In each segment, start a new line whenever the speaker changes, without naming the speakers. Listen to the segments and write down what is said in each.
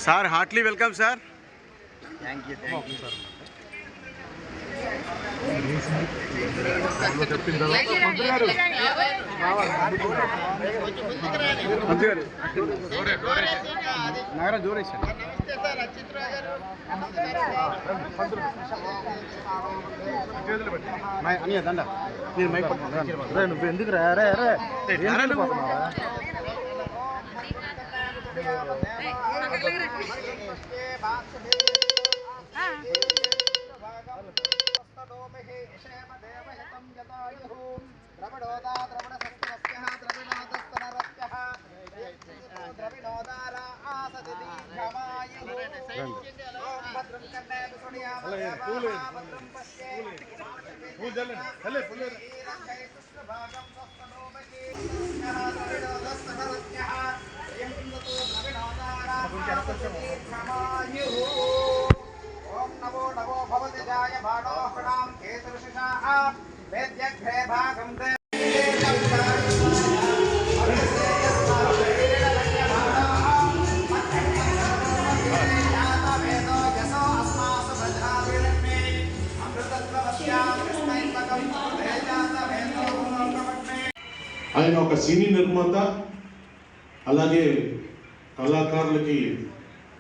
Sir heartily welcome sir.
Thank you sir. నగరం జోరేశాను. అనియ దండ నేను మైక్ నువ్వు ఎందుకు రా ఓం నమో నమో భవతి జాయ భాడోహణాం కేతుర్షిషాః వేద్యగ్రే భాగం దే
ఆయన ఒక సినీ నిర్మాత, అలాగే కళాకారులకి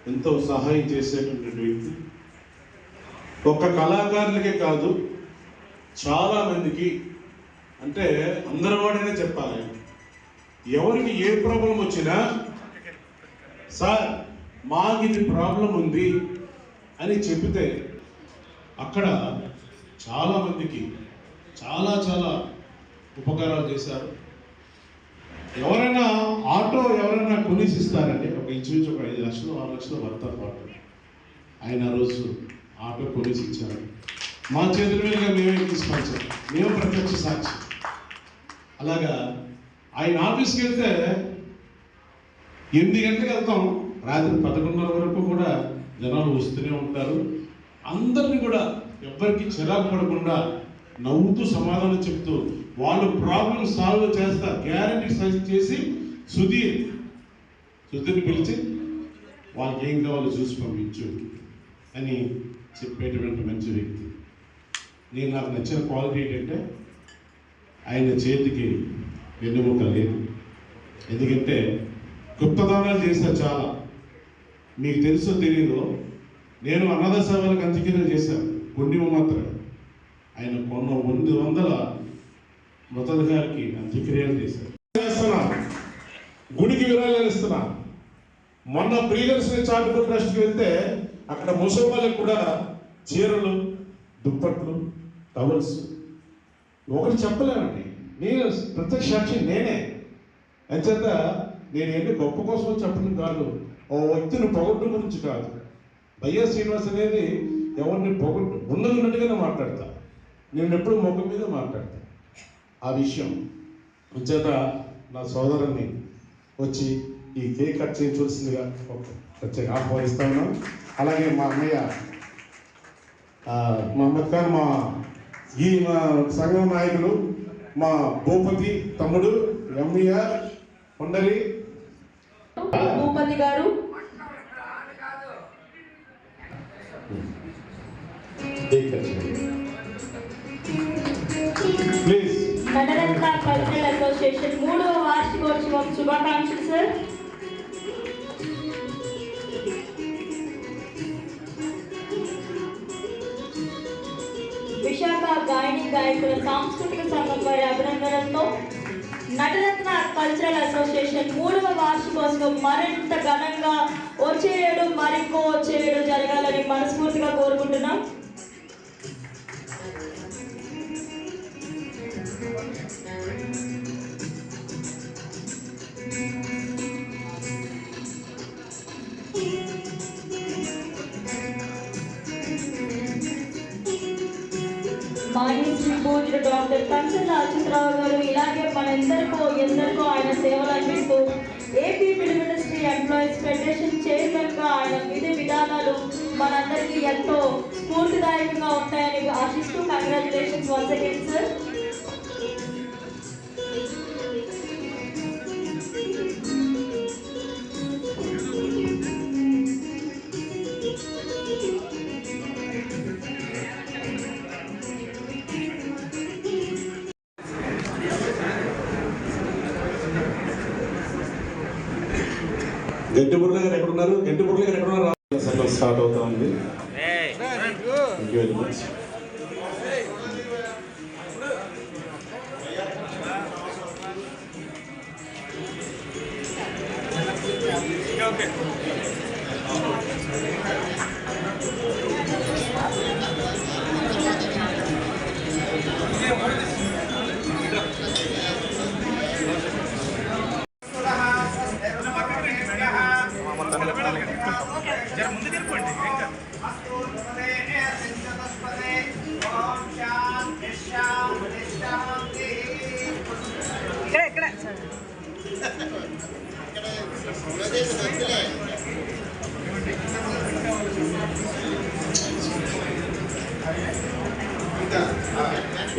ఎంతో సహాయం చేసేటువంటి వ్యక్తి. ఒక్క కళాకారులకే కాదు, చాలా మందికి, అంటే అందరి వాడనే చెప్పాలి, ఎవరికి ఏ ప్రాబ్లం వచ్చినా సార్ మాకు ఇది ప్రాబ్లం ఉంది అని చెబితే అక్కడ చాలా మందికి చాలా చాలా ఉపకారాలు చేశారు. ఎవరైనా ఆటో ఎవరైనా కొనిసిస్తారండి, ఒక ఇంచుమించు ఒక 5 లక్షలు 6 లక్షలు వర్త పాటు ఆయన రోజు ఆటో కొనిసి ఇచ్చారు. మా చేతుల మీదుగా మేమే తీసుకొచ్చాం, మేము ప్రత్యక్ష సాక్షి. అలాగా ఆయన ఆఫీస్కి వెళ్తే 8 గంటలకు వెళ్తాం, రాత్రి 11:30 వరకు కూడా జనాలు వస్తూనే ఉంటారు. అందరినీ కూడా ఎవ్వరికి చిరాకు పడకుండా నవ్వుతూ సమాధానం చెప్తూ వాళ్ళు ప్రాబ్లం సాల్వ్ చేస్తారు, గ్యారంటీ సజెస్ట్ చేసి సుధీర్ని పిలిచి వాళ్ళకి ఏం కావాలో చూసి పంపించు అని చెప్పేటువంటి మంచి వ్యక్తి. నాకు నచ్చిన క్వాలిటీ ఏంటంటే ఆయన చేతికి వెన్నెముక లేదు. ఎందుకంటే గుప్తదానాలు చేశారు చాలా. మీకు తెలుసో తెలియదో, నేను అనాథ సేవలకు అంత్యక్రియలు చేశాను, పుణ్యం మాత్రమే. ఆయన 100 మృతదేహాలకి అంత్యక్రియలు చేశారు. గుడికి విరాళాలు ఇస్తున్నారు. మొన్న ప్రియదర్శిని చారిటబుల్ ట్రస్ట్కి వెళ్తే అక్కడ ముసలిళ్ళకి కూడా చీరలు, దుప్పట్లు, టవల్స్ ఒకటి చెప్పలేనండి. నేను ప్రత్యక్ష సాక్షి నేనే. అంచేత నేను ఏంటి గొప్ప కోసం చెప్పడం కాదు, ఓ వ్యక్తిని పొగడ్డం గురించి కాదు. వైఎస్ శ్రీనివాస్ అనేది ఎవరిని పొగడ్డు ఉన్నట్టుగానే మాట్లాడతా, నేను ఎప్పుడు ముఖం మీద మాట్లాడతా. ఆ విషయం అంచేత నా సోదరుని వచ్చి ఈ కేక్ కట్ చేయించవలసిందిగా ప్రత్యేక ఆహ్వానిస్తా ఉన్నాం. అలాగే మా అన్నయ్య మహమ్మద్ ఖాన్, మా సంఘం నాయకులు, మా భూపతి తమ్ముడు ఎంఈఆర్ కొండలి
భూపతి గారు,
ప్లీజ్.
నటరత్న కల్చరల్ అసోసియేషన్ 3వ వార్షికోత్సవం శుభాకాంక్షలు సార్. విశాఖ గాయని గాయకుల సాంస్కృతిక సంఘం వారి అభినందనలతో నటరత్న కల్చరల్ అసోసియేషన్ 3వ వార్షికోత్సవం మరింత ఘనంగా వచ్చే ఏడు మరింకో వచ్చే ఏడు జరగాలని మనస్ఫూర్తిగా కోరుకుంటున్నాం. మాజీ శ్రీ పూజ్యుడు డాక్టర్ కంచర్ల అచ్యుతరావు గారు ఇలాగే మనందరికో ఎందరికో ఆయన సేవలు అందిస్తూ AP film industry industry employees federation చైర్మన్గా ఆయన విధి విధానాలు మనందరికీ ఎంతో స్ఫూర్తిదాయకంగా ఉంటాయని ఆశిస్తూ కంగ్రాచులేషన్స్ వన్స్ అగైన్ సార్.
గట్టి బుర్రల గారు ఎక్కడున్నారు? గట్టి బుర్రల గారు ఎక్కడున్నారు? సంఘం స్టార్ట్ అవుతా ఉంది. Thank you very much.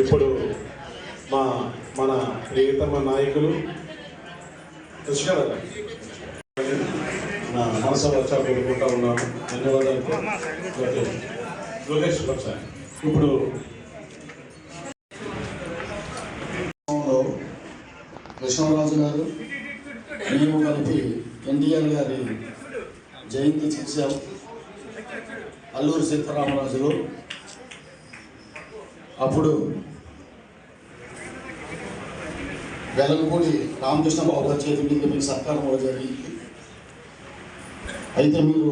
ఇప్పుడు మన ప్రియతమ నాయకులు నా మనసు వచ్చా కోరుకుంటా ఉన్నాను. ధన్యవాదాలు. లోకేష్ సార్ ఇప్పుడు
కృష్ణరాజు గారు మేము కలిపి ఎన్టీఆర్ గారి జయంతి చేశాం. అల్లూరి సీతారామరాజులు అప్పుడు వెలగపూడి రామకృష్ణ బాబు గారి చేతి మీద మీకు సత్కారం కూడా జరిగింది. అయితే మీరు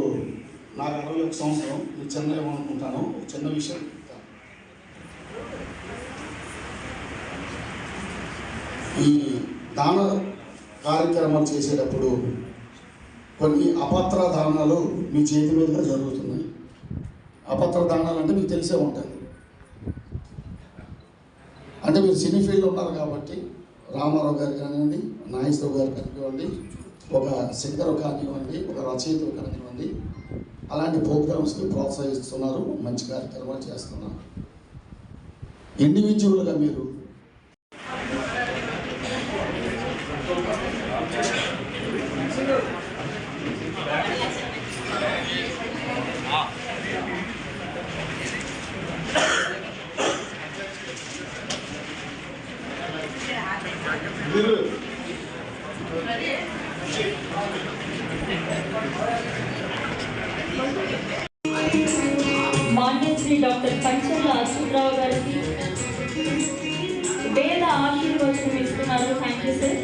నాకు 61 సంవత్సరం, మీరు చిన్న ఏమనుకుంటాను, చిన్న విషయం చెప్తాను. ఈ దాన కార్యక్రమాలు చేసేటప్పుడు కొన్ని అపత్ర దానాలు మీ చేతి మీదుగా జరుగుతున్నాయి. అపత్ర దానాలు అంటే మీకు తెలిసే ఉంటుంది. అంటే మీరు సినీ ఫీల్డ్ ఉన్నారు కాబట్టి రామారావు గారు కానివ్వండి, నాగేశ్వరరావు గారు కానివ్వండి, ఒక సింగర్ కానివ్వండి, ఒక రచయిత కానివ్వండి, అలాంటి ప్రోగ్రామ్స్కి ప్రోత్సహిస్తున్నారు, మంచి కార్యక్రమాలు చేస్తున్నారు. ఇండివిజువల్గా మీరు
మాన్యశ్రీ డాక్టర్ కంచెల అచ్యుతరావు గారికి వేద ఆశీర్వచనం ఇస్తున్నారు. Thank you sir.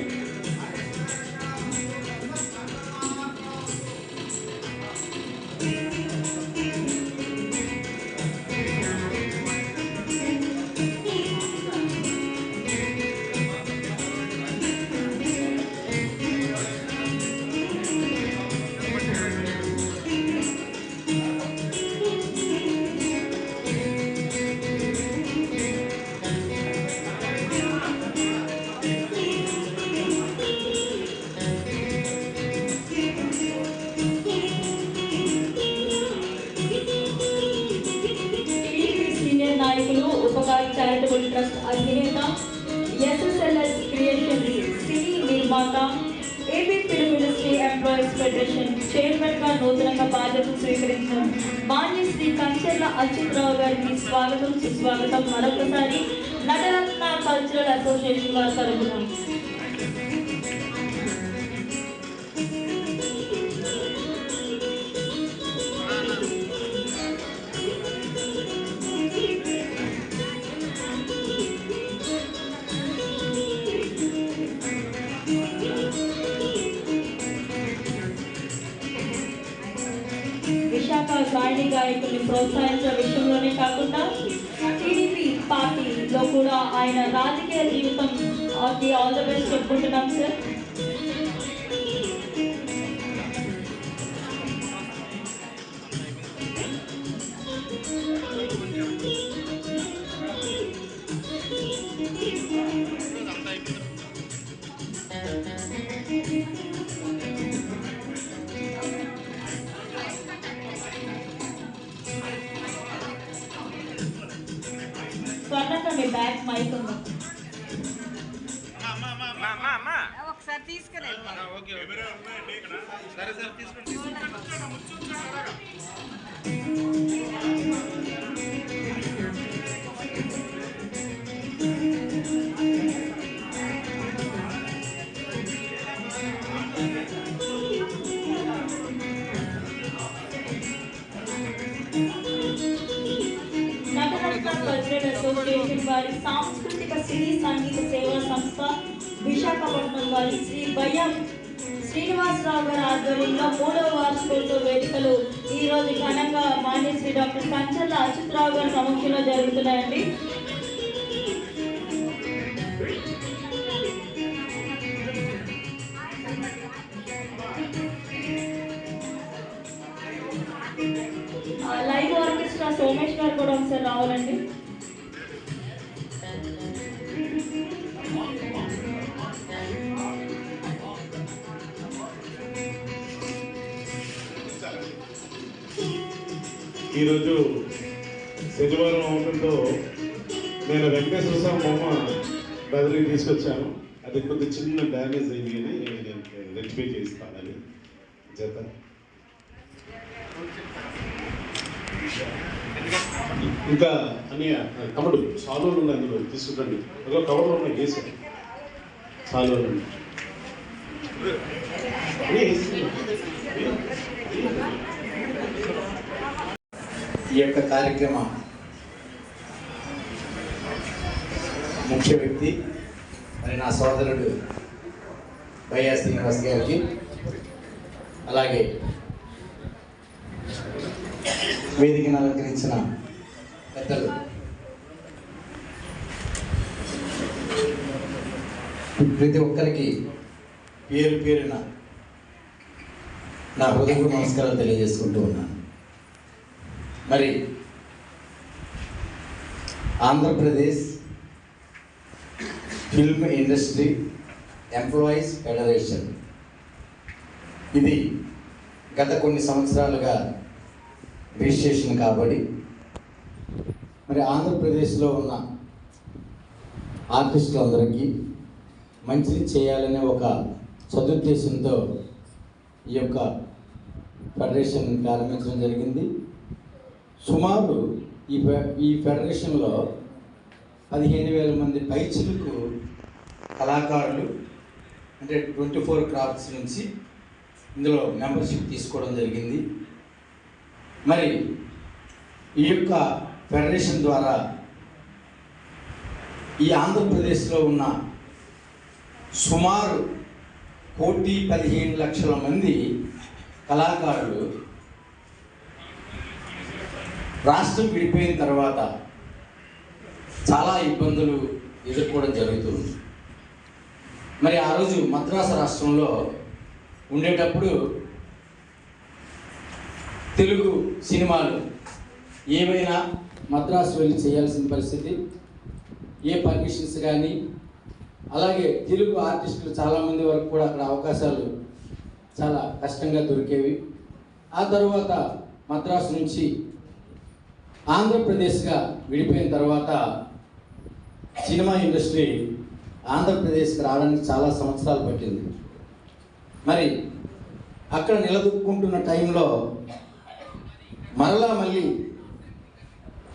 Charitable trust అధినేత, ఎస్ఎస్ఎల్ఎస్ క్రియేషన్ సినీ నిర్మాత, AP film industry employees federation చైర్మన్గా నూతనంగా బాధ్యతలు స్వీకరించిన మాన్యశ్రీ కంచెల అచ్యుతరావు గారికి స్వాగతం, సుస్వాగతం. మరొకసారి నటరత్న కల్చరల్ అసోసియేషన్ వారి తరఫున విశాఖ గాయని గాయకుల్ని ప్రోత్సహించే విషయంలోనే కాకుండా టీడీపీ పార్టీలో కూడా ఆయన రాజకీయ జీవితం ఆల్ ద బెస్ట్ చెప్పుకుంటున్నాం సార్.
ఒకసారి తీసుకుని
నటరత్న కల్చరల్ అసోసియేషన్ వారి సాంస్కృతిక సినీ సంగీత సేవా సంస్థ విశాఖపట్నం వారి శ్రీ బయ్యం శ్రీనివాసరావు గారి ఆధ్వర్యంలో 3వ వార్షికోత్సవ వేడుకలు ఈ రోజు ఘనంగా మాన్య శ్రీ డాక్టర్ కంచర్ల అచ్యుతరావు గారి సమక్షంలో జరుగుతున్నాయండి. లైవ్ ఆర్కెస్ట్రా సోమేష్ గారు కూడా ఒకసారి రావాలండి.
ఈరోజు శనివారం అవడంతో నేను వెంకటేశ్వర స్వామి బొమ్మ బదిలీ తీసుకొచ్చాను. అది కొద్ది చిన్న డ్యామేజ్ అయింది అని నేను రెక్టిఫై చేస్తానని చేత ఇంకా అన్నయ్య కబడు సాలువలు ఉన్నాయి, అందులో తీసుకుంటండి. అందులో కవర్లో ఉన్నాయి, వేసాను సాలువలు.
ఈ యొక్క కార్యక్రమ ముఖ్య వ్యక్తి మరి నా సోదరుడు బయ్యా శ్రీనివాస్ గారికి, అలాగే వేదికను అలంకరించిన పెద్దలు ప్రతి ఒక్కరికి పేరు పేరున నా హృదయపూర్వక నమస్కారాలు తెలియజేసుకుంటూ ఉన్నాను. మరి Andhra Pradesh film industry employees federation ఇది గత కొన్ని సంవత్సరాలుగా రిజిస్ట్రేషన్ కాబడి మరి ఆంధ్రప్రదేశ్లో ఉన్న ఆర్టిస్టులందరికీ మంచిది చేయాలనే ఒక సదుద్దేశంతో ఈ యొక్క ఫెడరేషన్ ప్రారంభించడం జరిగింది. సుమారు ఈ ఫెడరేషన్లో 15,000 మంది పైచిలకు కళాకారులు అంటే 24 క్రాఫ్ట్స్ నుంచి ఇందులో మెంబర్షిప్ తీసుకోవడం జరిగింది. మరి ఈ యొక్క ఫెడరేషన్ ద్వారా ఈ ఆంధ్రప్రదేశ్లో ఉన్న సుమారు 1,15,00,000 మంది కళాకారులు రాష్ట్రం విడిపోయిన తర్వాత చాలా ఇబ్బందులు ఎదుర్కోవడం జరుగుతుంది. మరి ఆ రోజు మద్రాసు రాష్ట్రంలో ఉండేటప్పుడు తెలుగు సినిమాలు ఏవైనా మద్రాసు వెళ్ళి చేయాల్సిన పరిస్థితి, ఏ పర్మిషన్స్ కానీ, అలాగే తెలుగు ఆర్టిస్టులు చాలామంది వరకు కూడా అక్కడ అవకాశాలు చాలా కష్టంగా దొరికేవి. ఆ తర్వాత మద్రాసు నుంచి ఆంధ్రప్రదేశ్గా విడిపోయిన తర్వాత సినిమా ఇండస్ట్రీ ఆంధ్రప్రదేశ్కి రావడానికి చాలా సంవత్సరాలు పట్టింది. మరి అక్కడ నిలదొక్కుంటున్న టైంలో మళ్ళీ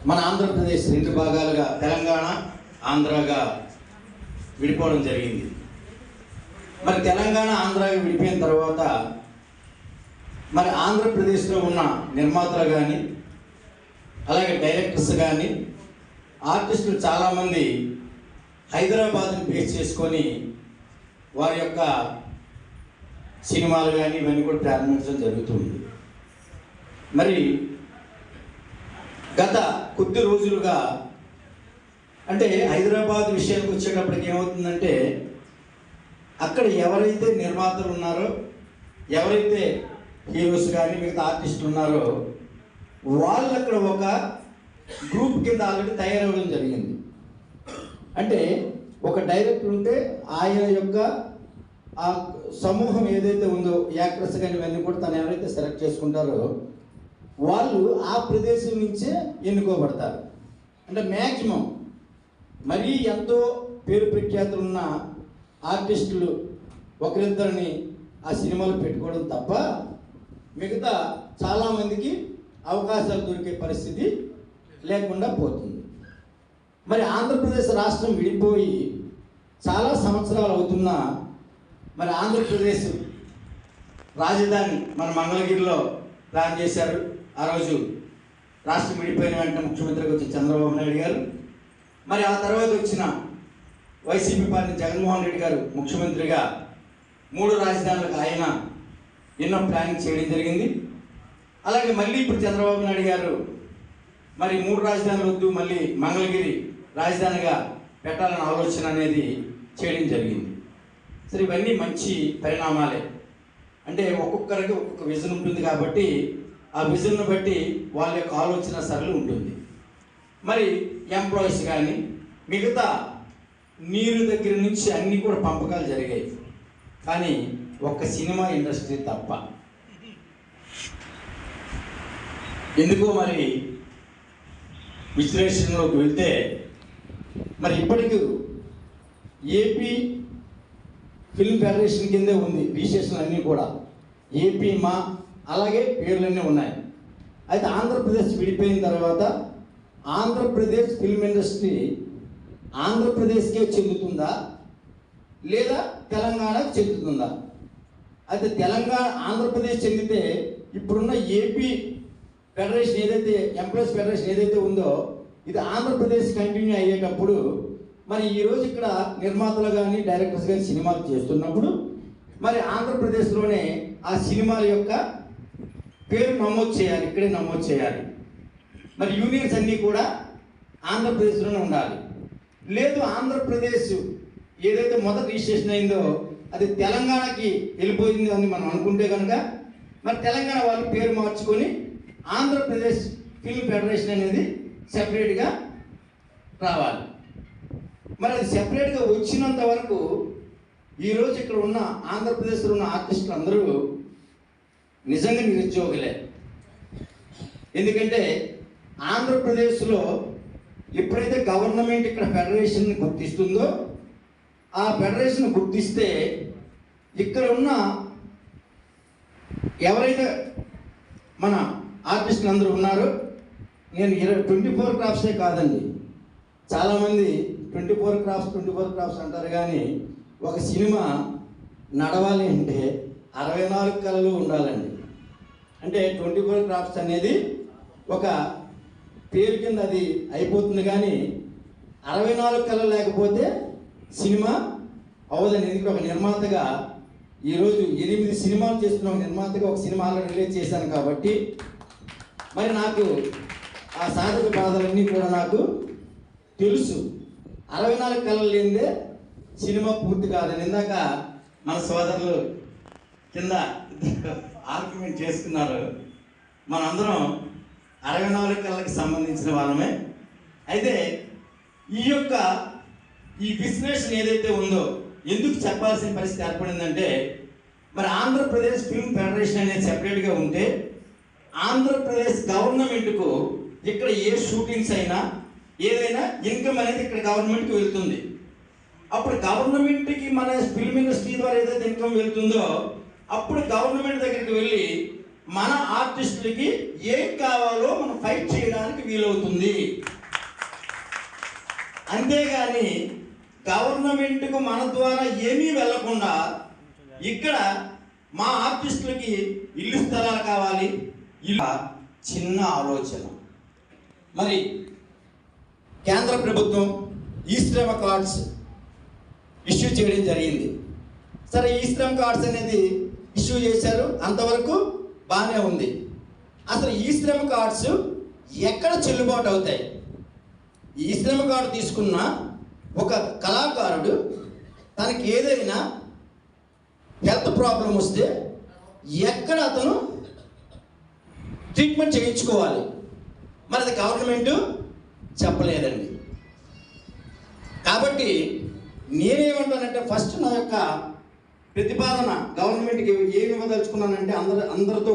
మన ఆంధ్రప్రదేశ్ 2 భాగాలుగా తెలంగాణ ఆంధ్రాగా విడిపోవడం జరిగింది. మరి తెలంగాణ ఆంధ్రాగా విడిపోయిన తర్వాత మరి ఆంధ్రప్రదేశ్లో ఉన్న నిర్మాతలు కానీ, అలాగే డైరెక్టర్స్ కానీ, ఆర్టిస్టులు చాలామంది హైదరాబాద్ని బేస్ చేసుకొని వారి యొక్క సినిమాలు కానీ ఇవన్నీ కూడా ప్రారంభించడం జరుగుతుంది. మరి గత కొద్ది రోజులుగా అంటే హైదరాబాద్ విషయానికి వచ్చేటప్పటికి ఏమవుతుందంటే అక్కడ ఎవరైతే నిర్మాతలు ఉన్నారో, ఎవరైతే హీరోస్ కానీ మిగతా ఆర్టిస్టులు ఉన్నారో వాళ్ళు అక్కడ ఒక గ్రూప్ కింద ఆల్రెడీ తయారవ్వడం జరిగింది. అంటే ఒక డైరెక్టర్ ఉంటే ఆయన యొక్క ఆ సమూహం ఏదైతే ఉందో యాక్టర్స్ కానీ ఇవన్నీ కూడా తను ఎవరైతే సెలెక్ట్ చేసుకుంటారో వాళ్ళు ఆ ప్రదేశం నుంచే ఎన్నుకోబడతారు. అంటే మ్యాక్సిమం మరీ ఎంతో పేరు ప్రఖ్యాతులు ఉన్న ఆర్టిస్టులు ఒకరిద్దరిని ఆ సినిమాలు పెట్టుకోవడం తప్ప మిగతా చాలామందికి అవకాశాలు దొరికే పరిస్థితి లేకుండా పోతుంది. మరి ఆంధ్రప్రదేశ్ రాష్ట్రం విడిపోయి చాలా సంవత్సరాలు అవుతున్నా మరి ఆంధ్రప్రదేశ్ రాజధాని మన మంగళగిరిలో ప్లాన్ చేశారు. ఆ రోజు రాష్ట్రం విడిపోయిన వెంటనే ముఖ్యమంత్రిగా వచ్చిన చంద్రబాబు నాయుడు గారు, మరి ఆ తర్వాత వచ్చిన వైసీపీ పార్టీ జగన్మోహన్ రెడ్డి గారు ముఖ్యమంత్రిగా 3 రాజధానులకు ఆయన ఎన్నో ప్లానింగ్ చేయడం జరిగింది. అలాగే మళ్ళీ ఇప్పుడు చంద్రబాబు నాయుడు గారు మరి 3 రాజధానులు వద్దు, మళ్ళీ మంగళగిరి రాజధానిగా పెట్టాలన్న ఆలోచన అనేది చేయడం జరిగింది. సరే, ఇవన్నీ మంచి పరిణామాలే. అంటే ఒక్కొక్కరికి ఒక్కొక్క విజన్ ఉంటుంది కాబట్టి ఆ విజన్ను బట్టి వాళ్ళ యొక్క ఆలోచన సరళి ఉంటుంది. మరి ఎంప్లాయీస్ కానీ మిగతా నీరు దగ్గర నుంచి అన్నీ కూడా పంపకాలు జరిగాయి. కానీ ఒక్క సినిమా ఇండస్ట్రీ తప్ప ఎందుకో మరి విశ్లేషణలోకి వెళ్తే మరి ఇప్పటికీ ఏపీ ఫిల్మ్ ఫెడరేషన్ కిందే ఉంది రిజిస్ట్రేషన్ అన్నీ కూడా ఏపీ మా అలాగే పేర్లన్నీ ఉన్నాయి. అయితే ఆంధ్రప్రదేశ్ విడిపోయిన తర్వాత ఆంధ్రప్రదేశ్ ఫిల్మ్ ఇండస్ట్రీ ఆంధ్రప్రదేశ్కే చెందుతుందా లేదా తెలంగాణకు చెందుతుందా? అయితే ఆంధ్రప్రదేశ్ చెందితే ఇప్పుడున్న ఏపీ ఫెడరేషన్ ఏదైతే ఎంప్లాయీస్ ఫెడరేషన్ ఏదైతే ఉందో ఇది ఆంధ్రప్రదేశ్ కంటిన్యూ అయ్యేటప్పుడు మరి ఈరోజు ఇక్కడ నిర్మాతలు కానీ డైరెక్టర్స్ కానీ సినిమాలు చేస్తున్నప్పుడు మరి ఆంధ్రప్రదేశ్లోనే ఆ సినిమాల యొక్క పేరు నమోదు చేయాలి, ఇక్కడే నమోదు చేయాలి. మరి యూనియన్స్ అన్నీ కూడా ఆంధ్రప్రదేశ్లోనే ఉండాలి. లేదు ఆంధ్రప్రదేశ్ ఏదైతే మొదటి రిజిస్ట్రేషన్ అయిందో అది తెలంగాణకి వెళ్ళిపోయింది అని మనం అనుకుంటే కనుక మరి తెలంగాణ వాళ్ళు పేరు మార్చుకొని ఆంధ్రప్రదేశ్ ఫిల్మ్ ఫెడరేషన్ అనేది సెపరేట్గా రావాలి. మరి అది సెపరేట్గా వచ్చినంత వరకు ఈరోజు ఇక్కడ ఉన్న ఆంధ్రప్రదేశ్లో ఉన్న ఆర్టిస్టులు అందరూ నిజంగా నిరుద్యోగులే. ఎందుకంటే ఆంధ్రప్రదేశ్లో ఎప్పుడైతే గవర్నమెంట్ ఇక్కడ ఫెడరేషన్ని గుర్తిస్తుందో ఆ ఫెడరేషన్ గుర్తిస్తే ఇక్కడ ఉన్న ఎవరైతే మన ఆర్టిస్టులు అందరూ ఉన్నారో నేను 24 క్రాఫ్ట్సే కాదండి, చాలామంది 24 క్రాఫ్ట్స్ అంటారు. కానీ ఒక సినిమా నడవాలి అంటే 64 కళలు ఉండాలండి. అంటే 24 క్రాఫ్ట్స్ అనేది ఒక పేరు కింద అది అయిపోతుంది, కానీ 64 కళలు లేకపోతే సినిమా అవ్వదండి. ఎందుకంటే ఒక నిర్మాతగా ఈరోజు 8 సినిమాలు చేస్తున్న ఒక నిర్మాతగా ఒక సినిమా ఆల్రెడీ రిలీజ్ చేశాను కాబట్టి మరి నాకు ఆ సాధక బాధలన్నీ కూడా నాకు తెలుసు. 64 కళలు లేనిదే సినిమా పూర్తి కాదని ఇందాక మన సోదరులు కింద ఆర్గ్యుమెంట్ చేసుకున్నారు. మనందరం 64 కళలకు సంబంధించిన వాళ్ళమే. అయితే ఈ విశ్లేషణ ఏదైతే ఉందో ఎందుకు చెప్పాల్సిన పరిస్థితి ఏర్పడిందంటే మరి ఆంధ్రప్రదేశ్ ఫిల్మ్ ఫెడరేషన్ అనేది సెపరేట్గా ఉంటే ఆంధ్రప్రదేశ్ గవర్నమెంట్కు ఇక్కడ ఏ షూటింగ్స్ అయినా ఏదైనా ఇన్కమ్ అనేది ఇక్కడ గవర్నమెంట్కి వెళ్తుంది. అప్పుడు గవర్నమెంట్కి మన ఫిల్మ్ ఇండస్ట్రీ ద్వారా ఏదైతే ఇన్కమ్ వెళ్తుందో అప్పుడు గవర్నమెంట్ దగ్గరికి వెళ్ళి మన ఆర్టిస్టులకి ఏం కావాలో మనం ఫైట్ చేయడానికి వీలవుతుంది. అంతేగాని గవర్నమెంట్కు మన ద్వారా ఏమీ వెళ్లకుండా ఇక్కడ మా ఆర్టిస్టులకి ఇల్లు స్థలాలు కావాలి, ఇలా చిన్న ఆలోచన. మరి కేంద్ర ప్రభుత్వం ఈ శ్రమ కార్డ్స్ ఇష్యూ చేయడం జరిగింది. సరే, ఈ శ్రమ కార్డ్స్ అనేది ఇష్యూ చేశారు, అంతవరకు బాగానే ఉంది. అసలు ఈ శ్రమ కార్డ్స్ ఎక్కడ చెల్లుబాటు అవుతాయి? ఈ శ్రమ కార్డు తీసుకున్న ఒక కళాకారుడు తనకి ఏదైనా హెల్త్ ప్రాబ్లం వస్తే ఎక్కడ అతను ట్రీట్మెంట్ చేయించుకోవాలి? మరి అది గవర్నమెంట్ చెప్పలేదండి. కాబట్టి నేనేమంటానంటే ఫస్ట్ నా యొక్క ప్రతిపాదన గవర్నమెంట్కి ఏమి ఇవ్వదలుచుకున్నానంటే అందరితో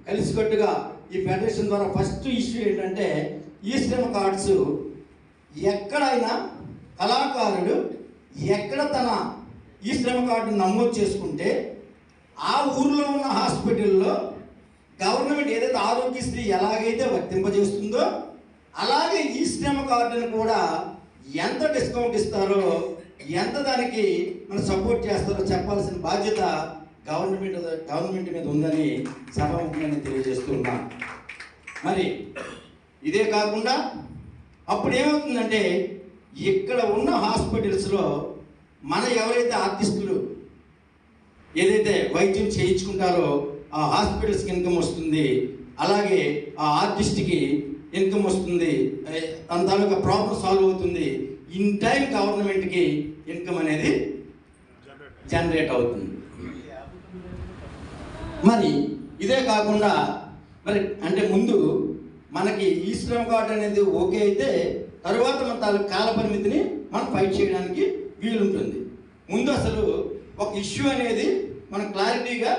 కలిసికట్టుగా ఈ ఫెడరేషన్ ద్వారా ఫస్ట్ ఇష్యూ ఏంటంటే ఈ శ్రమ కార్డ్స్ ఎక్కడైనా కళాకారుడు ఎక్కడ తన ఈ శ్రమ కార్డును నమోదు చేసుకుంటే ఆ ఊరిలో ఉన్న హాస్పిటల్లో గవర్నమెంట్ ఏదైతే ఆరోగ్యశ్రీ ఎలాగైతే వర్తింపజేస్తుందో అలాగే ఈ శ్రమ కార్డును కూడా ఎంత డిస్కౌంట్ ఇస్తారో, ఎంత దానికి మనం సపోర్ట్ చేస్తారో చెప్పాల్సిన బాధ్యత గవర్నమెంట్ మీద ఉందని సభాముఖంగా నేను తెలియజేస్తున్నా. మరి ఇదే కాకుండా అప్పుడు ఏమవుతుందంటే ఇక్కడ ఉన్న హాస్పిటల్స్లో మన ఎవరైతే ఆర్టిస్టులు ఏదైతే వైద్యం చేయించుకుంటారో ఆ హాస్పిటల్స్కి ఇన్కమ్ వస్తుంది, అలాగే ఆ ఆర్టిస్ట్కి ఇన్కమ్ వస్తుంది, తన తాలూకా ప్రాబ్లం సాల్వ్ అవుతుంది. ఇన్ టైం గవర్నమెంట్కి ఇన్కమ్ అనేది జనరేట్ అవుతుంది. మరి ఇదే కాకుండా మరి అంటే ముందు మనకి ఈ శ్రమ కార్డు అనేది ఓకే అయితే తర్వాత మన తాలూకు కాల పరిమితిని మనం ఫైట్ చేయడానికి వీలుంటుంది. ముందు అసలు ఒక ఇష్యూ అనేది మనం క్లారిటీగా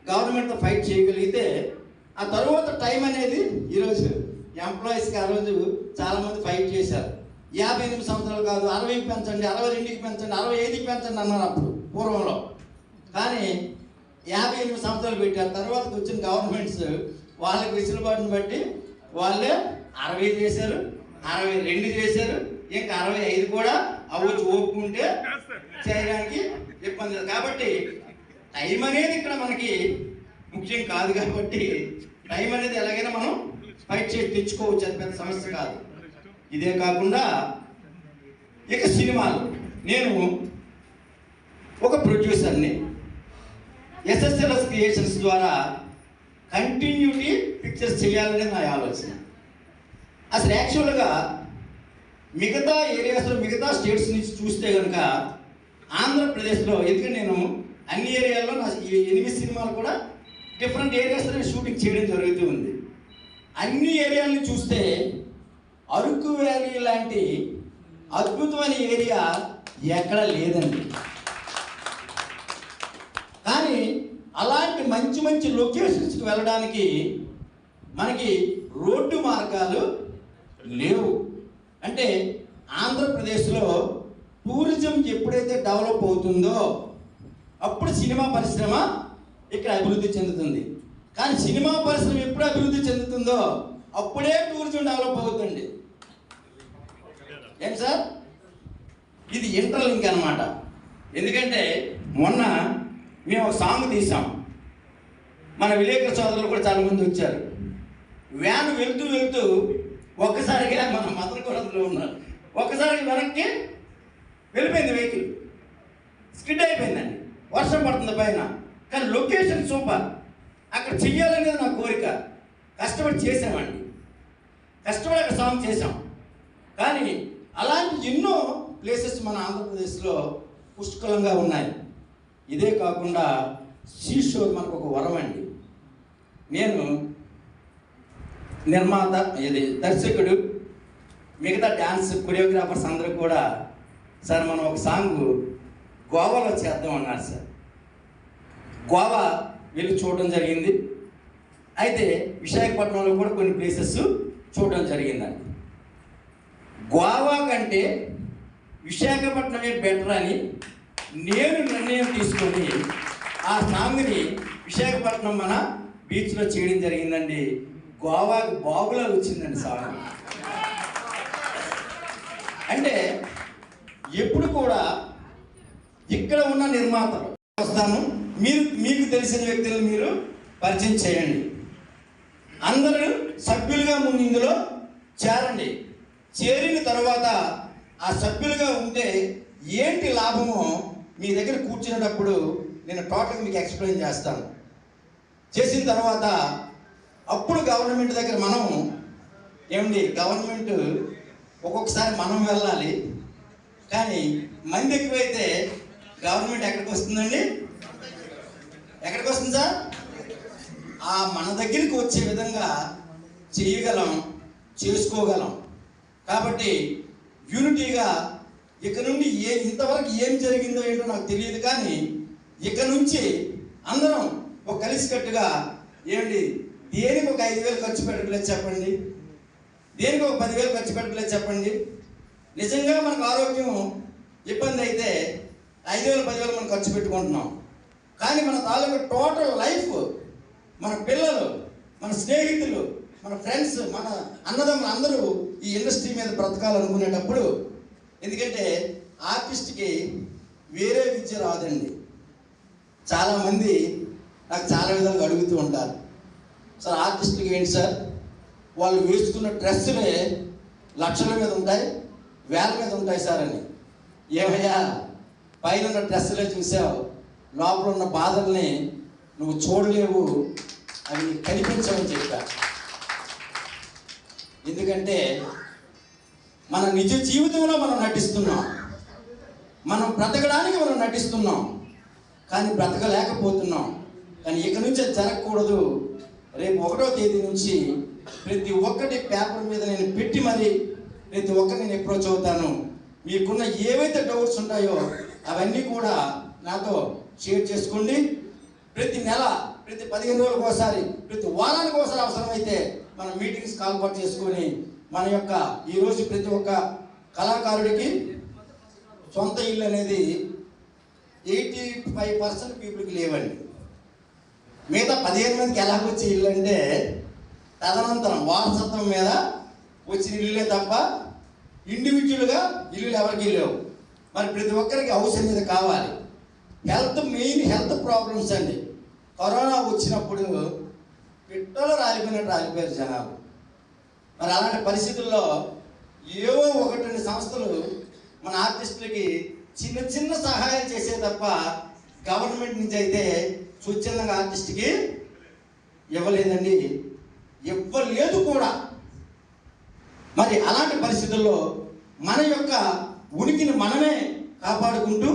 గవర్నమెంట్తో ఫైట్ చేయగలిగితే ఆ తర్వాత టైం అనేది ఈరోజు ఎంప్లాయీస్కి ఆ రోజు చాలామంది ఫైట్ చేశారు. 58 సంవత్సరాలు కాదు, 60కి పెంచండి, 62కి పెంచండి, 65కి పెంచండి అన్నారు అప్పుడు పూర్వంలో. కానీ 58 సంవత్సరాలు పెట్టారు. తర్వాతకి వచ్చిన గవర్నమెంట్స్ వాళ్ళకి వెసులుబాటుని బట్టి వాళ్ళే 60 చేశారు, 62 చేశారు, ఇంకా 65 కూడా అవ్వచ్చు ఒప్పుకుంటే చేయడానికి ఇబ్బంది లేదు. కాబట్టి టైం అనేది ఇక్కడ మనకి ముఖ్యం కాదు. కాబట్టి టైం అనేది ఎలాగైనా మనం ఫైట్ చేసి తెచ్చుకోవచ్చు, అది పెద్ద సమస్య కాదు. ఇదే కాకుండా ఇక సినిమాలు, నేను ఒక ప్రొడ్యూసర్ని. ఎస్ఎస్ఎల్ఎస్ క్రియేషన్స్ ద్వారా కంటిన్యూటీ పిక్చర్స్ చేయాలనే నా ఆలోచన. అసలు యాక్చువల్గా మిగతా ఏరియాస్లో మిగతా స్టేట్స్ నుంచి చూస్తే కనుక ఆంధ్రప్రదేశ్లో, ఎందుకంటే నేను అన్ని ఏరియాల్లో నా ఈ 8 సినిమాలు కూడా డిఫరెంట్ ఏరియాస్లో షూటింగ్ చేయడం జరుగుతూ ఉంది. అన్ని ఏరియాలని చూస్తే అరకు వ్యాలీ లాంటి అద్భుతమైన ఏరియా ఎక్కడ లేదండి. కానీ అలాంటి మంచి మంచి లొకేషన్స్కి వెళ్ళడానికి మనకి రోడ్డు మార్గాలు లేవు. అంటే ఆంధ్రప్రదేశ్లో టూరిజం ఎప్పుడైతే డెవలప్ అవుతుందో అప్పుడు సినిమా పరిశ్రమ ఇక్కడ అభివృద్ధి చెందుతుంది. కానీ సినిమా పరిశ్రమ ఎప్పుడు అభివృద్ధి చెందుతుందో అప్పుడే టూరిజం డెవలప్ అవుతుంది. ఏం సార్, ఇది ఇంటర్లింక్ అన్నమాట. ఎందుకంటే మొన్న మేము ఒక సాంగ్ తీసాం, మన విలేకరుల సోదరులు కూడా చాలామంది వచ్చారు. వ్యాన్ వెళ్తూ వెళ్తూ ఒక్కసారిగా మన మదనకొండలో ఉన్నారు, ఒక్కసారిగా వెనక్కి వెళ్ళిపోయింది వెహికల్, స్కిడ్ అయిపోయిందండి. వర్షం పడుతుంది పైన, కానీ లొకేషన్ సూపర్. అక్కడ చెయ్యాలనేది నా కోరిక. కష్టపడి చేసామండి, కష్టపడి అక్కడ సాంగ్ చేసాం. కానీ అలాంటి ఎన్నో ప్లేసెస్ మన ఆంధ్రప్రదేశ్లో పుష్కలంగా ఉన్నాయి. ఇదే కాకుండా సీషోర్ మనకు ఒక వరం అండి. నేను నిర్మాత, ఇది దర్శకుడు, మిగతా డ్యాన్స్ కొరియోగ్రాఫర్స్ అందరూ కూడా సార్ మనం ఒక సాంగ్ గోవాలో చేద్దాం అన్నారు సార్. గోవా వెళ్ళి చూడడం జరిగింది. అయితే విశాఖపట్నంలో కూడా కొన్ని ప్లేసెస్ చూడడం జరిగిందండి. గోవా కంటే విశాఖపట్నమే బెటర్ అని నేను నిర్ణయం తీసుకొని ఆ సాంగ్ని విశాఖపట్నం మన బీచ్లో చేయడం జరిగిందండి. గోవాకి బాబులా వచ్చిందండి సాంగ్. అంటే ఎప్పుడు కూడా ఇక్కడ ఉన్న నిర్మాతలు వస్తాను, మీకు తెలిసిన వ్యక్తులను మీరు పరిచయం చేయండి. అందరూ సభ్యులుగా ముందు ఇందులో చేరండి. చేరిన తర్వాత ఆ సభ్యులుగా ఉంటే ఏంటి లాభమో మీ దగ్గర కూర్చునేటప్పుడు నేను టోటల్గా మీకు ఎక్స్ప్లెయిన్ చేస్తాను. చేసిన తర్వాత అప్పుడు గవర్నమెంట్ దగ్గర మనం ఏమండి, గవర్నమెంట్ ఒక్కొక్కసారి మనం వెళ్ళాలి, కానీ మంది ఎక్కువైతే గవర్నమెంట్ ఎక్కడికి వస్తుందండి? ఎక్కడికి వస్తుంది సార్? ఆ మన దగ్గరికి వచ్చే విధంగా చేయగలం, చేసుకోగలం. కాబట్టి యూనిటీగా ఇక నుండి ఇంతవరకు ఏం జరిగిందో ఏంటో నాకు తెలియదు, కానీ ఇక నుంచి అందరం ఒక కలిసికట్టుగా ఏమండి, దేనికి ఒక 5,000 ఖర్చు పెట్టట్లేదు చెప్పండి, దేనికి ఒక 10,000 ఖర్చు పెట్టట్లేదు చెప్పండి. నిజంగా మనకు ఆరోగ్యం ఇబ్బంది అయితే 5,000 10,000 మనం ఖర్చు పెట్టుకుంటున్నాం. కానీ మన తాలూకు టోటల్ లైఫ్, మన పిల్లలు, మన స్నేహితులు, మన ఫ్రెండ్స్, మన అన్నదమ్ములు అందరూ ఈ ఇండస్ట్రీ మీద బ్రతకాలనుకునేటప్పుడు, ఎందుకంటే ఆర్టిస్ట్కి వేరే విద్య రాదండి. చాలామంది నాకు చాలా విధాలుగా అడుగుతూ ఉంటారు, సార్ ఆర్టిస్టులకి ఏంటి సార్, వాళ్ళు వేసుకున్న డ్రెస్సులే లక్షల మీద ఉంటాయి, వేల మీద ఉంటాయి సార్ అని. ఏమయ్యా, పైన ఉన్న డ్రెస్సులే చూసావు, లోపల ఉన్న బాధల్ని నువ్వు చూడలేవు, అవి కనిపించవని చెప్పా. ఎందుకంటే మన నిజ జీవితంలో మనం నటిస్తున్నాం, మనం బ్రతకడానికి మనం నటిస్తున్నాం, కానీ బ్రతకలేకపోతున్నాం. కానీ ఇక నుంచి అది జరగకూడదు. రేపు 1వ తేదీ నుంచి ప్రతి ఒక్కటి పేపర్ మీద నేను పెట్టి మరి ప్రతి ఒక్కటి నేను అప్రోచ్ అవుతాను. మీకున్న ఏవైతే డౌట్స్ ఉంటాయో అవన్నీ కూడా నాతో షేర్ చేసుకోండి. ప్రతి నెల, ప్రతి 15 రోజులకు ఒకసారి, ప్రతి వారానికి ఒకసారి అవసరమైతే మనం మీటింగ్స్ కాల్పాటు చేసుకొని మన యొక్క ఈరోజు ప్రతి ఒక్క కళాకారుడికి సొంత ఇల్లు అనేది 85% పీపుల్కి లేవండి. మిగతా 15 మందికి ఎలా వచ్చే ఇల్లు అంటే తదనంతరం వారసత్వం మీద వచ్చిన ఇల్లులే తప్ప ఇండివిజువల్గా ఇల్లులు ఎవరికి లేవు. మరి ప్రతి ఒక్కరికి హౌస్ అనేది కావాలి. మెయిన్ హెల్త్ ప్రాబ్లమ్స్ అండి. కరోనా వచ్చినప్పుడు పిట్టలు రాలిపోయారు జనాలు. మరి అలాంటి పరిస్థితుల్లో ఏవో 1-2 సంస్థలు మన ఆర్టిస్టులకి చిన్న చిన్న సహాయం చేసే తప్ప గవర్నమెంట్ నుంచి అయితే స్వచ్ఛందంగా ఆర్టిస్ట్కి ఇవ్వలేదండి, ఇవ్వలేదు కూడా. మరి అలాంటి పరిస్థితుల్లో మన యొక్క ఉనికిని మనమే కాపాడుకుంటూ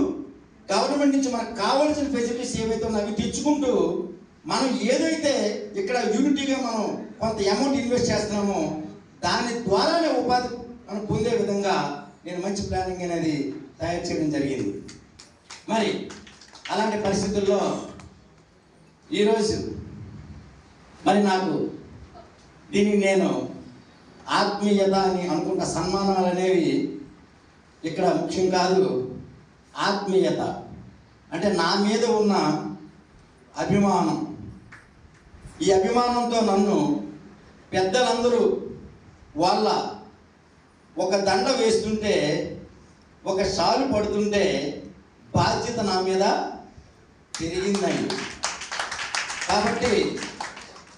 గవర్నమెంట్ నుంచి మనకు కావాల్సిన ఫెసిలిటీస్ ఏవైతే ఉన్నాయో అవి తెచ్చుకుంటూ మనం ఏదైతే ఇక్కడ యూనిటీగా మనం కొంత అమౌంట్ ఇన్వెస్ట్ చేస్తున్నామో దాని ద్వారానే ఉపాధి మనం పొందే విధంగా నేను మంచి ప్లానింగ్ అనేది తయారు చేయడం జరిగింది. మరి అలాంటి పరిస్థితుల్లో ఈరోజు మరి నాకు దీన్ని నేను ఆత్మీయత అని అనుకుంటా. సన్మానాలు అనేవి ఇక్కడ ముఖ్యం కాదు. ఆత్మీయత అంటే నా మీద ఉన్న అభిమానం. ఈ అభిమానంతో నన్ను పెద్దలందరూ వాళ్ళ ఒక దండ వేస్తుంటే, ఒక షాలు పడుతుంటే బాధ్యత నా మీద పెరిగిందండి. కాబట్టి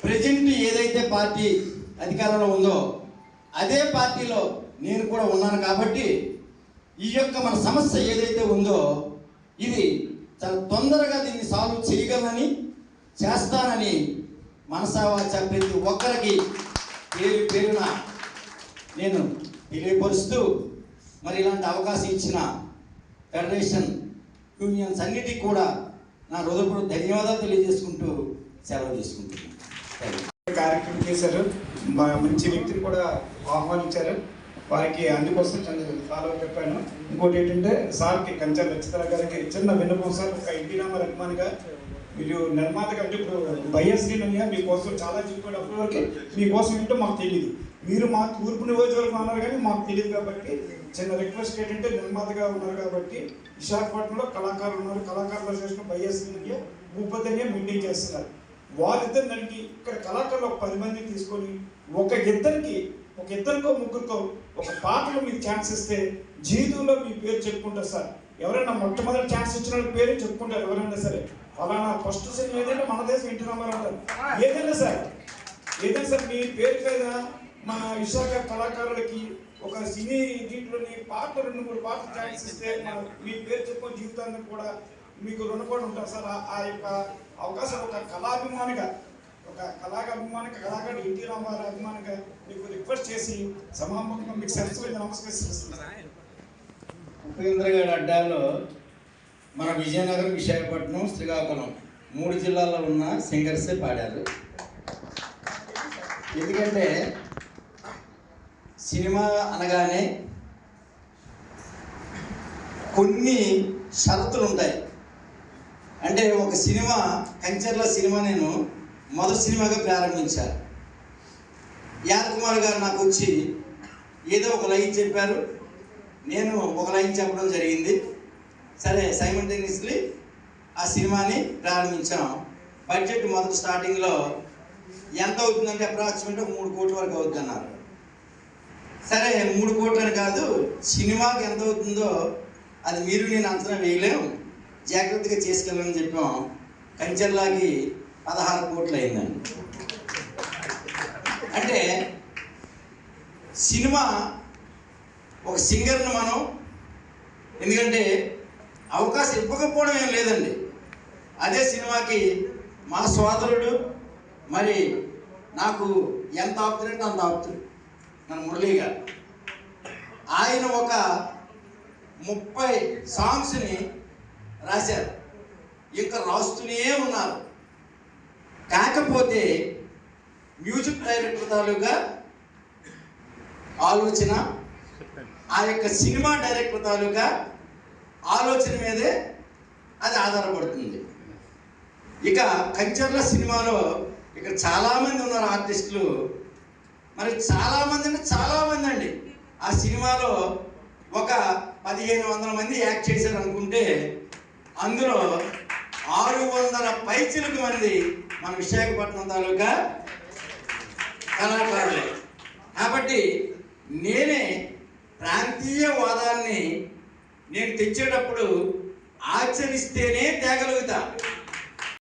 ప్రజెంట్ ఏదైతే పార్టీ అధికారంలో ఉందో అదే పార్టీలో నేను కూడా ఉన్నాను. కాబట్టి ఈ యొక్క మన సమస్య ఏదైతే ఉందో ఇది చాలా తొందరగా దీన్ని సాల్వ్ చేయగలనని, చేస్తానని మనసావాచ ప్రతి ఒక్కరికి పేరున నేను తెలియపరుస్తూ, మరి ఇలాంటి అవకాశం ఇచ్చిన ఫెడరేషన్ యూనియన్స్ అన్నిటికీ కూడా నా హృదయపూర్వక ధన్యవాదాలు తెలియజేసుకుంటూ సెలవు తీసుకుంటున్నాను.
కార్యక్రమం చేశారు, మంచి వ్యక్తిని కూడా ఆహ్వానించారు. వారికి అందుకోసం ఫాలో చెప్పాను. ఇంకోటి ఏంటంటే సార్కి కంచె లచ్చితర గారికి చిన్న విన్నపం సార్. ఒక ఎన్టీ రామారావు అభిమానిగా మీరు నిర్మాతగా అంటే ఇప్పుడు బైఎస్డీన్ అయ్యా మీకోసం చాలా చెప్పాడు. అప్పటివరకు మీకోసం ఏంటో మాకు తెలియదు. మీరు మా తూర్పు నియోజకవర్గం అన్నారు కానీ మాకు తెలియదు. కాబట్టి చిన్న రిక్వెస్ట్ ఏంటంటే నిర్మాతగా ఉన్నారు కాబట్టి విశాఖపట్నంలో కళాకారులు ఉన్నారు, కళాకారుల అసోసియేషన్ బైఎస్డీన్ అయ్యా భూపతిగా మెయింటైన్ చేస్తున్నారు. వారిద్దరు దానికి ఇక్కడ కళాకారులు ఒక 10 మంది తీసుకొని ఒక ఇద్దరికో ముగ్గురికో ఒక పాటలో మీకు ఛాన్స్ ఇస్తే జీవితంలో మీ పేరు చెప్పుకుంటారు సార్. ఎవరైనా మొట్టమొదటి ఛాన్స్ ఇచ్చిన వాళ్ళ పేరు చెప్పుకుంటారు. ఎవరైనా సరే ఫలానా ఫస్ట్ సినిమా ఏదైనా మన దేశం ఎన్టీ రామారావు అంటారు. ఏదైనా సార్ మీ పేరు మీద మన విశాఖ కళాకారులకి ఒక సినీ దీంట్లోని పాటలు 2-3 పాటలు ఛాన్స్ ఇస్తే మీ పేరు చెప్పుకొని జీవితాన్ని కూడా మీకు రుణపడి ఉంటారు సార్. ఆ యొక్క అవకాశం ఒక కళాభిమానిగా, ఒక కళాకారుడు ఎన్టీ రామారావు అభిమానిగా మీకు రిక్వెస్ట్ చేసి సమాపంగా మీకు సరస్వతి నమస్కరిస్తున్నాను.
ఉపేంద్ర గారి అడ్డాలో మన విజయనగరం, విశాఖపట్నం, శ్రీకాకుళం 3 జిల్లాల్లో ఉన్న సింగర్సే పాడారు. ఎందుకంటే సినిమా అనగానే కొన్ని షరతులు ఉంటాయి. అంటే ఒక సినిమా కంచర్ల సినిమా నేను మొదటి సినిమాగా ప్రారంభించాను. యాదకుమార్ గారు నాకు వచ్చి ఏదో ఒక లైన్ చెప్పారు, నేను ఒక లైన్ చెప్పడం జరిగింది. సరే, సైమల్టేనియస్లీ ఆ సినిమాని ప్రారంభించాం. బడ్జెట్ మొదటి స్టార్టింగ్లో ఎంత అవుతుందంటే అప్రాక్సిమేట్గా 3 కోట్ల వరకు అవుతుంది అన్నారు. సరే, 3 కోట్లు అని కాదు, సినిమాకి ఎంత అవుతుందో అది మీరు నేను అంచనా వేయలేము, జాగ్రత్తగా చేసుకెళ్ళమని చెప్పాం. కంచెల్లాకి 16 కోట్లు అయిందండి. అంటే సినిమా ఒక సింగర్ని మనం, ఎందుకంటే అవకాశం ఇవ్వకపోవడం ఏం లేదండి, అదే సినిమాకి మా సోదరుడు మరి నాకు ఎంత ఆపుతుందంటే అంత ఆపుతుంది మన మురళీ గారు. ఆయన ఒక 30 సాంగ్స్ని రాశారు, ఇంకా రాస్తూనే ఉన్నారు. కాకపోతే మ్యూజిక్ డైరెక్టర్ తాలూకా ఆలోచన, ఆ యొక్క సినిమా డైరెక్టర్ తాలూకా ఆలోచన మీదే అది ఆధారపడుతుంది. ఇక కంచర్ల సినిమాలో ఇక్కడ చాలామంది ఉన్నారు ఆర్టిస్టులు, మరి చాలామంది అంటే చాలామంది అండి. ఆ సినిమాలో ఒక 1500 మంది యాక్ట్ చేశారు అనుకుంటే అందులో 600 పైచిలకు మంది మన విశాఖపట్నం తాలూకా కళాకారులే. కాబట్టి నేనే ప్రాంతీయ వాదాన్ని నేను తెచ్చేటప్పుడు ఆచరిస్తేనే తేగలుగుతా.